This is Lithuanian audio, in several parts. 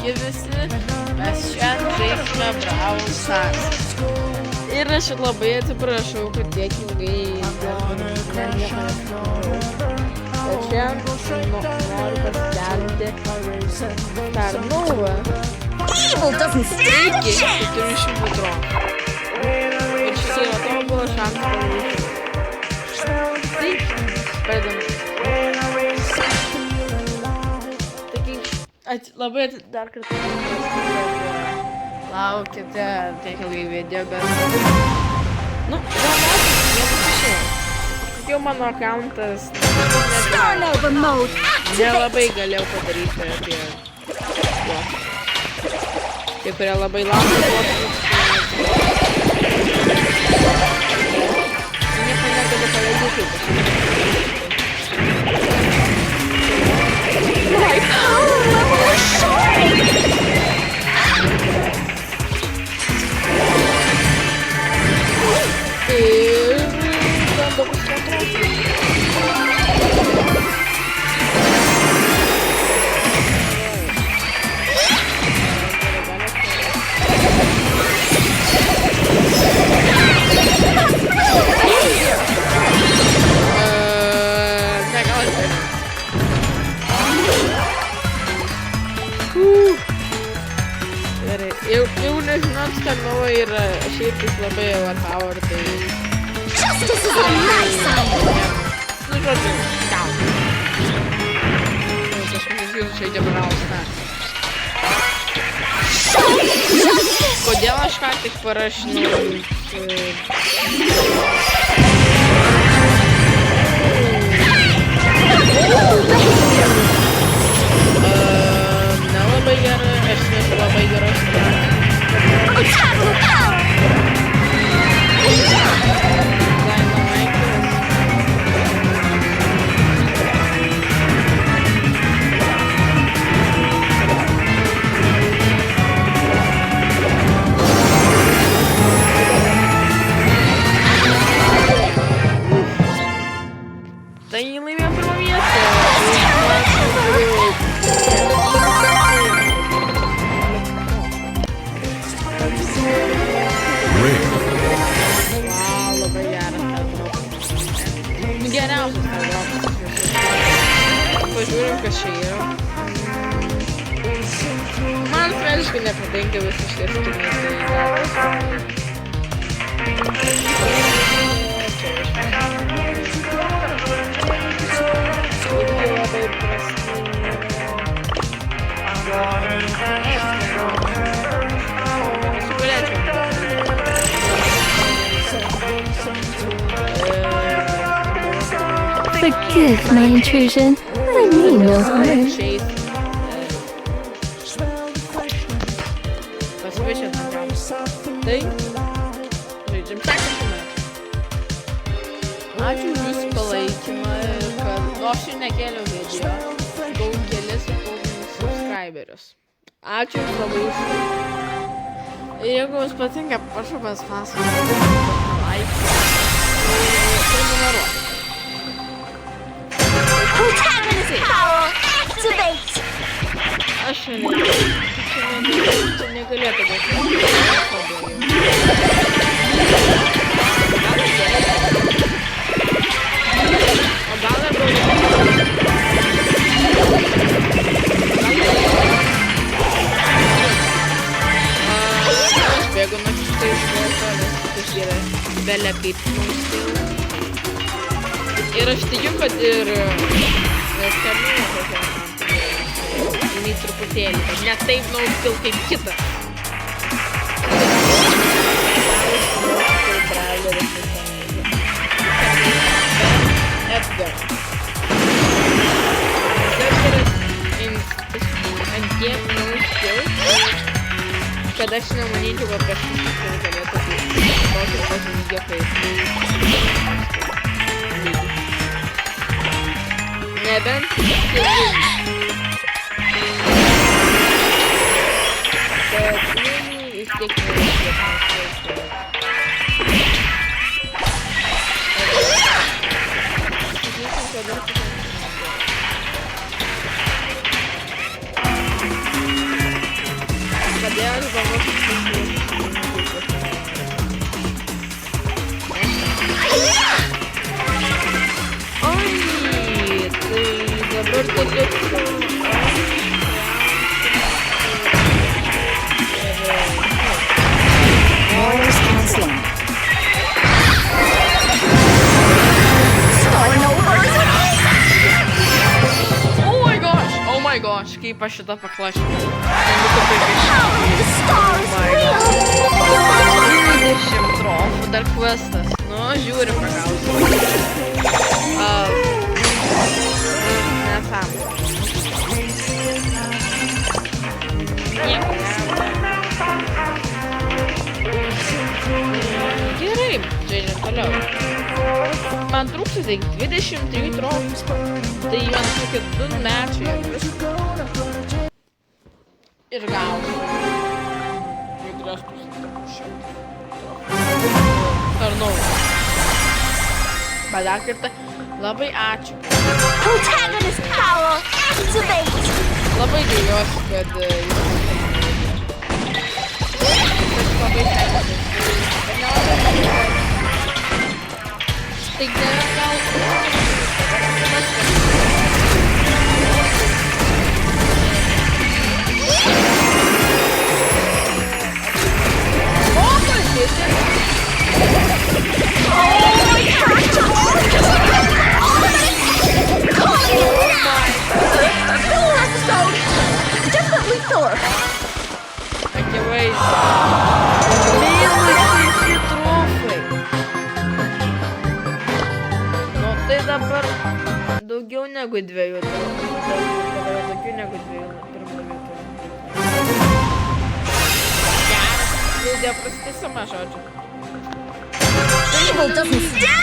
Sveiki visi, mes šiandien žaisime Brawl Stars. Ir aš labai atsiprašau, kad tiek ilgai bet šiandien noriu paskelbti Tarnauą. Iki 400 dronų. Ir šitai yra tobulas šansas palaikyti. Tai, pradedam. Labai dar kartą laukite tiek ilgai video, bet nu, jau mano accountas nelabai galėjau padaryti apie juos. Tie, kurie labai laukia nieko negaliu padaryti. Eu nežinau, Tarnauą yra šiaip labai overpower, tai... Nu, žodžiu, gal. Kažkas jūs žaidžia Brawl Stars. Kodėl aš ką tik parašinau? Nelabai gerai, aš nesu labai geras. Tai laimėjo pirmą vietą. Labai geras geriausias Tarnauas. Pažiūrim, kas čia yra. Man asmeniškai nepatinka visi šitie skiniai. Forgive my intrusion. I mean no harm. Tai žaidžiam sekantį metą. Ačiū už jūsų palaikymą ir kad aš jau nekėliau video. Gavau kelis subscriberius. Ačiū jums labai už tai. Ir jeigu jums patinka, prašau paspauskite like. Prenumeruokite. Aš čia negalėtų būti. O gal labiau aš bėgu nuo šitą išvalką, nes kitas yra belė kaip mums. Ir aš tikiu, kad ir Tarnauą tokia jinai truputėlį, kad ne taip nauskil kaip kita. Edgar. Edgaras ant tiek nauskil, kad aš nemanyčiau, kad kažkas galėtų būti tokį lygio kaip. Nebent bet vis tiek Lėjas bangos Oi, tai dabar tai liksiu. Noise cancelling. Oh my gosh, kaip aš šitą paklašiu. 20 trofų, dar questas. Nu, žiūrim pagausiu. Nesąmonė. Nieko. Gerai, žaidžiam toliau. Man trūksta tik 23 trofų. Tai vienas tokie 2 mečiai. Ir gausiu. Judras pusė. Ar naujas. Bet dar kartą labai ačiū. Protagonist power activate. Labai gailiuosi, kad jūs labai sekasi. Tai gerai gal. Dabar daugiau negu 2 daugiau negu 2 geras, video prasitęsama, žodžiu.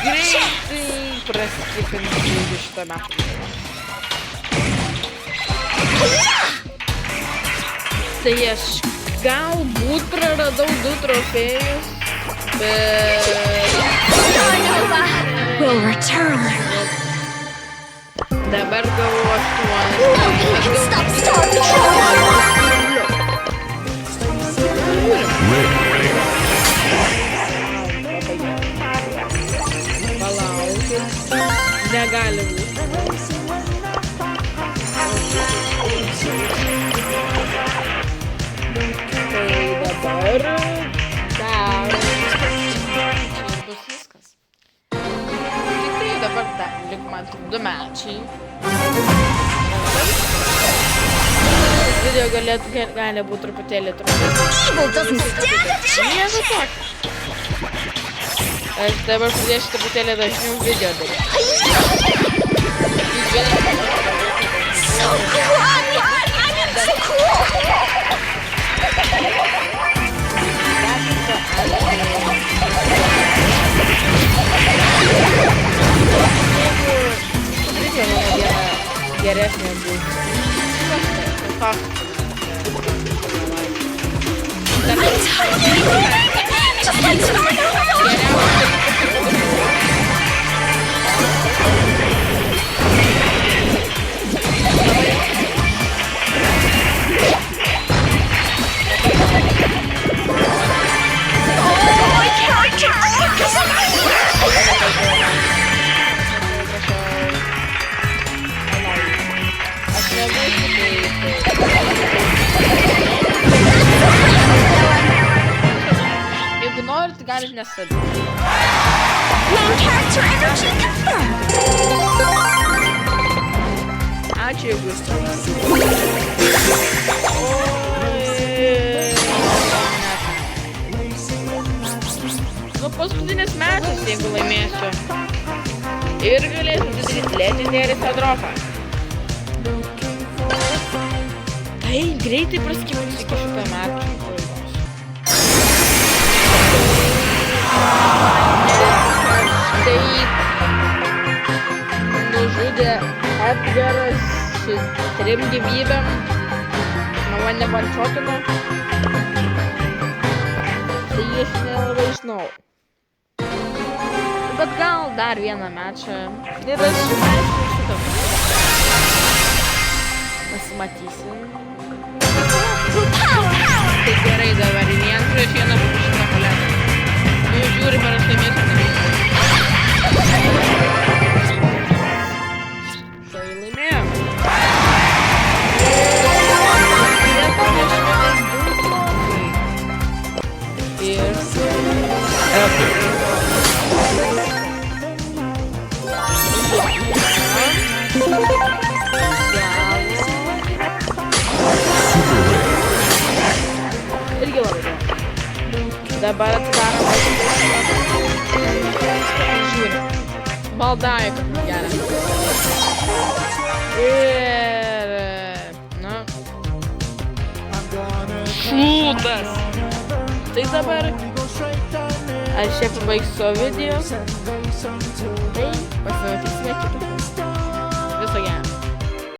Greitai prasitęsama šitą metą. Tai aš galbūt praradau 2 trofėjus, bet... Will return. Dabar gavau 8. Stop Star Patrol. Palaukit. Negali būti. Tai dabar... bus viskas. Tikrai dabar lik man tik 2 mečiai. Video gali būti truputėlį Nieko tokio. Aš dabar pradėsiu truputėlį dažniau video daryti. So cool! So cool! Geresnė bus. Jeigu norit, galit nestabdyti. Main character energy confirmed. Ačiū, jeigu jūs Nu, paskutinis metas, jeigu laimėsiu. Ir galėsiu atidaryti legendary dropą. Tai greitai praskipsiu iki šitą metą. Taip. Nužudė Edgaras su 3 gyvybėm. Mane vančotino. Tai aš nelabai žinau. Bet gal dar vieną mečą. Ir aš šitą. Pasimatysim. Power! Taigi, Dabar atidarom. Žiūrim. Baldavai, kad gerai. Ir... Na. Šūdas. Tai dabar... Aš čia pabaigsiu savo video. Tai pasimatysime kitą.